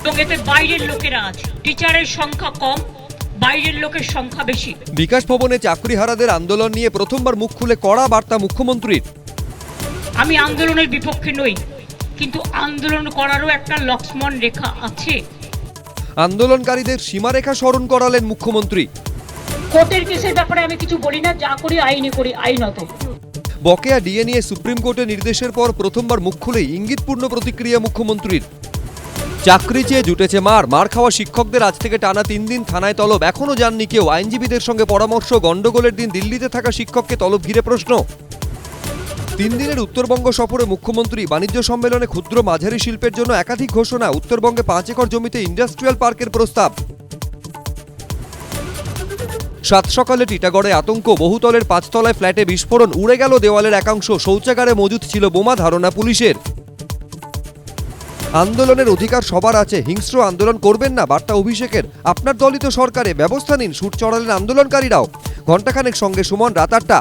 এবং এতে বাইরের লোকেরা আছে। টিচারের সংখ্যা কম, বাইরের লোকের সংখ্যা বেশি। বিকাশ ভবনে চাকরিহারাদের আন্দোলন নিয়ে প্রথমবার মুখ খুলে কড়া বার্তা মুখ্যমন্ত্রীর। আমি আন্দোলনের বিপক্ষে নই, কিন্তু আন্দোলন করারও একটা লক্ষ্মণ রেখা আছে। আন্দোলনকারীদের সীমারেখা স্মরণ করালেন মুখ্যমন্ত্রী। কোর্টের কেসের ব্যাপারে আমি কিছু বলি না, যা করি আইনে করি, আইনত। বকেয়া ডিএ নিয়ে সুপ্রিম কোর্টের নির্দেশের পর প্রথমবার মুখ খুলেই ইঙ্গিতপূর্ণ প্রতিক্রিয়া মুখ্যমন্ত্রীর। চাকরি চেয়ে জুটেছে মার খাওয়া শিক্ষকদের আজ থেকে টানা 3 দিন থানায় তলব, এখনো যাননি কেউ। আইনজীবীদের সঙ্গে পরামর্শ, গন্ডগোলের দিন দিল্লিতে থাকা শিক্ষককে তলব ঘিরে প্রশ্ন। 3 দিনের উত্তরবঙ্গ সফরে মুখ্যমন্ত্রী। বাণিজ্য সম্মেলনে ক্ষুদ্র মাঝারি শিল্পের জন্য একাধিক ঘোষণা। উত্তরবঙ্গে 5 একর জমিতে ইন্ডাস্ট্রিয়াল পার্কের প্রস্তাব। সাত সকালে টিটাগড়ে আতঙ্ক, বহুতলের 5 তলায় ফ্ল্যাটে বিস্ফোরণ, উড়ে গেল দেওয়ালের একাংশ। শৌচাগারে মজুদ ছিল বোমা, ধারণা পুলিশের। আন্দোলনের অধিকার সবার আছে, হিংস্র আন্দোলন করবেন না, বার্তা অভিষেকের। আপনার দলই তো সরকারে, ব্যবস্থা নিন, সুর চড়ালেন আন্দোলনকারীরাও। ঘণ্টাখানেক সঙ্গে সুমন, রাত 8টা।